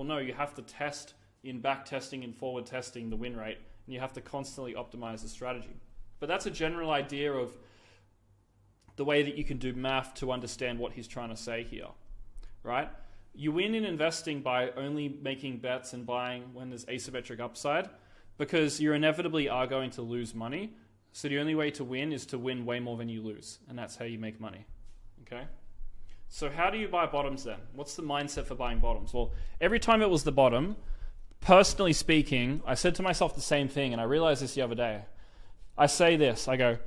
well, no, you have to test in back testing and forward testing the win rate, and you have to constantly optimize the strategy. But that's a general idea of the way that you can do math to understand what he's trying to say here, right? You win in investing by only making bets and buying when there's asymmetric upside, because you inevitably are going to lose money. So the only way to win is to win way more than you lose, and that's how you make money, okay? So how do you buy bottoms then? What's the mindset for buying bottoms? Well, every time it was the bottom, personally speaking, I said to myself the same thing, and I realized this the other day. I say this, I go,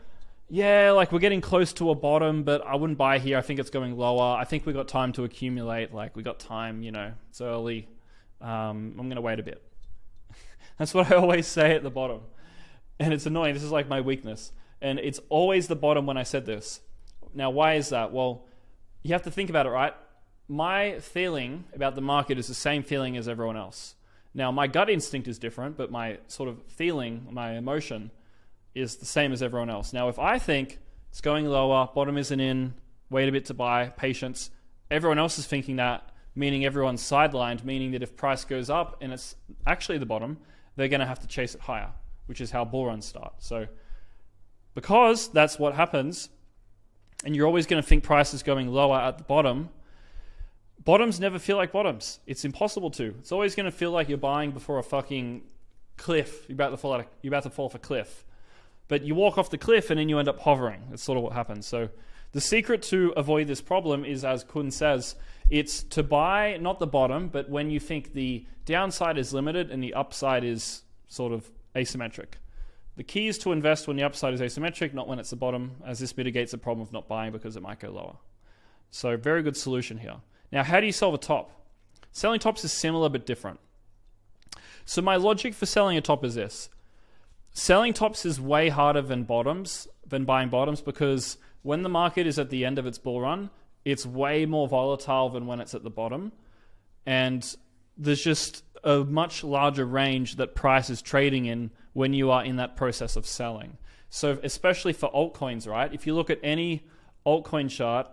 yeah, like we're getting close to a bottom, but I wouldn't buy here. I think it's going lower. I think we got time to accumulate. Like we got time, it's early. I'm going to wait a bit. That's what I always say at the bottom. And it's annoying. This is like my weakness. And it's always the bottom when I said this. Now, why is that? Well, you have to think about it, right? My feeling about the market is the same feeling as everyone else. Now, my gut instinct is different, but my sort of feeling, my emotion is the same as everyone else. Now, if I think it's going lower, bottom isn't in, wait a bit to buy, patience, everyone else is thinking that, meaning everyone's sidelined, meaning that if price goes up and it's actually the bottom, they're going to have to chase it higher, which is how bull runs start. So because that's what happens, and you're always going to think price is going lower at the bottom, bottoms never feel like bottoms. It's impossible to. It's always going to feel like you're buying before a fucking cliff. You're about to fall off a cliff. But you walk off the cliff and then you end up hovering. That's sort of what happens. So the secret to avoid this problem is, as Kun says, it's to buy not the bottom, but when you think the downside is limited and the upside is sort of asymmetric. The key is to invest when the upside is asymmetric, not when it's the bottom, as this mitigates the problem of not buying because it might go lower. So very good solution here. Now, how do you solve a top? Selling tops is similar but different. So my logic for selling a top is this. Selling tops is way harder than buying bottoms, because when the market is at the end of its bull run, it's way more volatile than when it's at the bottom. And there's just a much larger range that price is trading in when you are in that process of selling. So especially for altcoins, right? If you look at any altcoin chart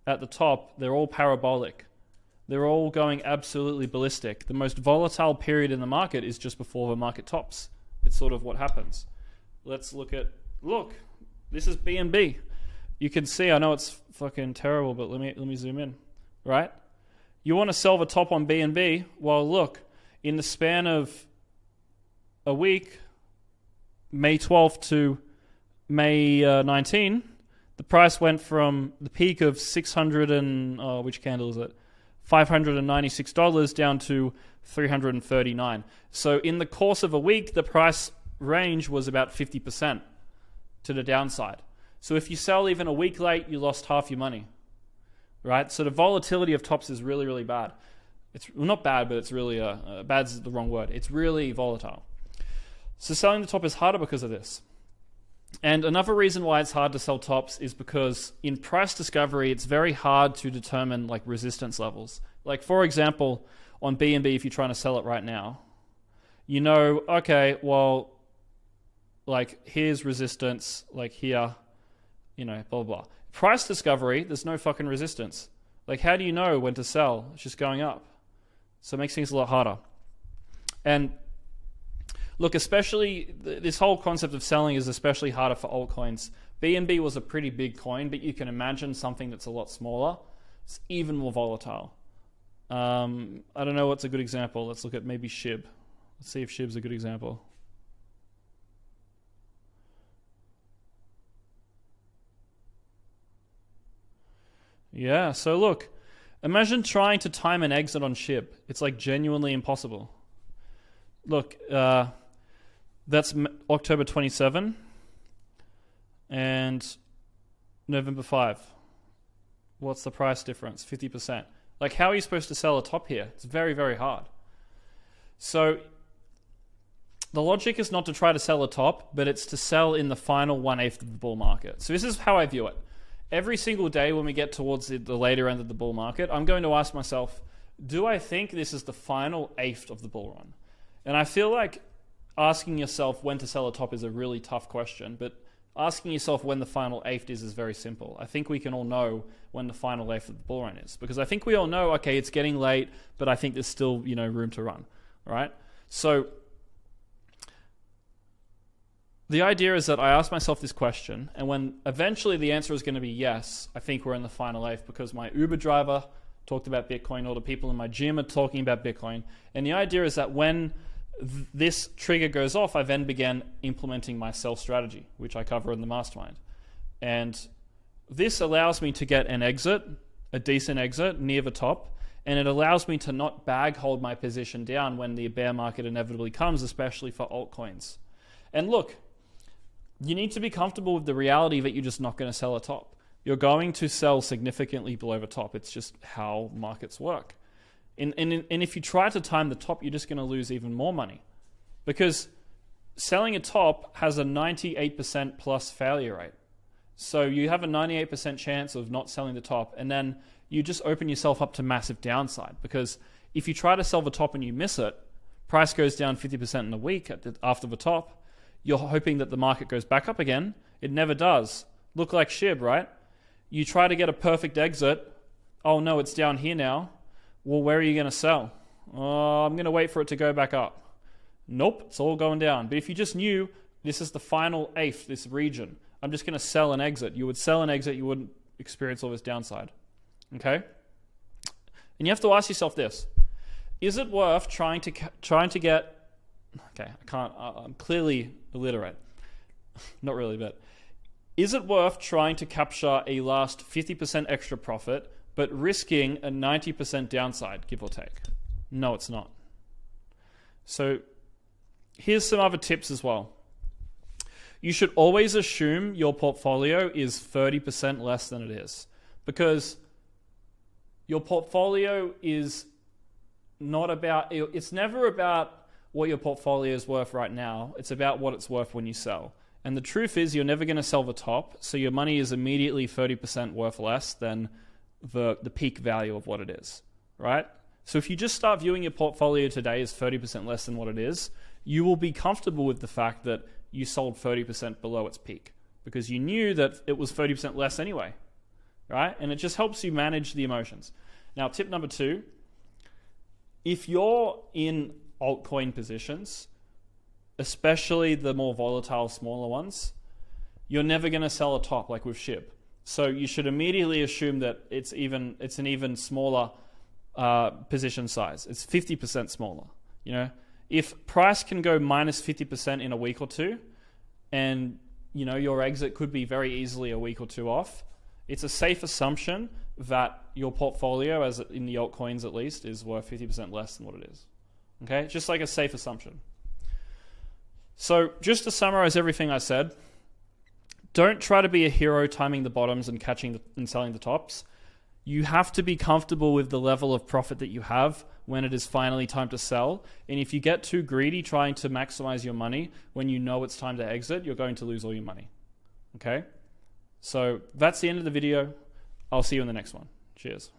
at the top, they're all parabolic. They're all going absolutely ballistic. The most volatile period in the market is just before the market tops. It's sort of what happens. Let's look, this is BNB. You can see, I know it's fucking terrible, but let me zoom in, right? You want to sell the top on BNB? Well, look, in the span of a week, May 12th to May 19, the price went from the peak of which candle is it? $596 down to $339. So in the course of a week, the price range was about 50% to the downside. So if you sell even a week late, you lost half your money, right? So the volatility of tops is really, really bad. It's not bad, but it's really, bad is the wrong word. It's really volatile. So selling the top is harder because of this. And another reason why it's hard to sell tops is because in price discovery, it's very hard to determine like resistance levels. Like for example, on BNB, if you're trying to sell it right now, okay, well, like here's resistance, like here, blah, blah, blah. Price discovery, there's no fucking resistance. Like how do you know when to sell? It's just going up. So it makes things a lot harder. And look, especially this whole concept of selling is especially harder for altcoins. BNB was a pretty big coin, but you can imagine something that's a lot smaller. It's even more volatile. I don't know what's a good example. Let's look at maybe SHIB. Let's see if SHIB's a good example. Yeah, so look, imagine trying to time an exit on SHIB. It's like genuinely impossible. Look, that's October 27 and November 5. What's the price difference? 50%. Like, how are you supposed to sell a top here? It's very, very hard. So the logic is not to try to sell a top, but it's to sell in the final 1/8 of the bull market. So this is how I view it. Every single day when we get towards the later end of the bull market, I'm going to ask myself, do I think this is the final 1/8 of the bull run? And I feel like asking yourself when to sell a top is a really tough question, but asking yourself when the final eighth is very simple. I think we can all know when the final eighth of the bull run is, because I think we all know, okay, it's getting late, but I think there's still, you know, room to run, right? So the idea is that I ask myself this question, and when eventually the answer is going to be yes, I think we're in the final eighth, because my Uber driver talked about Bitcoin, all the people in my gym are talking about Bitcoin, and the idea is that when this trigger goes off, I then began implementing my sell strategy, which I cover in the mastermind. And this allows me to get an exit, a decent exit near the top, and it allows me to not bag hold my position down when the bear market inevitably comes, especially for altcoins. And look, you need to be comfortable with the reality that you're just not going to sell a top. You're going to sell significantly below the top. It's just how markets work. And if you try to time the top, you're just going to lose even more money, because selling a top has a 98% plus failure rate. So you have a 98% chance of not selling the top, and then you just open yourself up to massive downside, because if you try to sell the top and you miss it, price goes down 50% in a week after the top, you're hoping that the market goes back up again. It never does. Look like SHIB, right? You try to get a perfect exit. Oh no, it's down here now. Well, where are you going to sell? Oh, I'm going to wait for it to go back up. Nope, it's all going down. But if you just knew this is the final eighth, this region, I'm just going to sell and exit. You would sell and exit, you wouldn't experience all this downside. Okay? And you have to ask yourself this. Is it worth trying to get... Okay, I'm clearly illiterate. Not really, but... Is it worth trying to capture a last 50% extra profit but risking a 90% downside, give or take? No, it's not. So here's some other tips as well. You should always assume your portfolio is 30% less than it is, because your portfolio is not about, it's never about what your portfolio is worth right now. It's about what it's worth when you sell. And the truth is, you're never going to sell the top, so your money is immediately 30% worth less than the peak value of what it is, right? So if you just start viewing your portfolio today as 30% less than what it is, you will be comfortable with the fact that you sold 30% below its peak, because you knew that it was 30% less anyway, right? And it just helps you manage the emotions. Now, tip number 2, if you're in altcoin positions, especially the more volatile, smaller ones, you're never going to sell a top like with SHIB. So you should immediately assume that it's an even smaller position size. It's 50% smaller. You know, if price can go minus 50% in a week or two, and you know your exit could be very easily a week or two off, it's a safe assumption that your portfolio, as in the altcoins at least, is worth 50% less than what it is. Okay, just like a safe assumption. So just to summarize everything I said, don't try to be a hero timing the bottoms and catching and selling the tops. You have to be comfortable with the level of profit that you have when it is finally time to sell. And if you get too greedy trying to maximize your money when you know it's time to exit, you're going to lose all your money. Okay? So that's the end of the video. I'll see you in the next one. Cheers.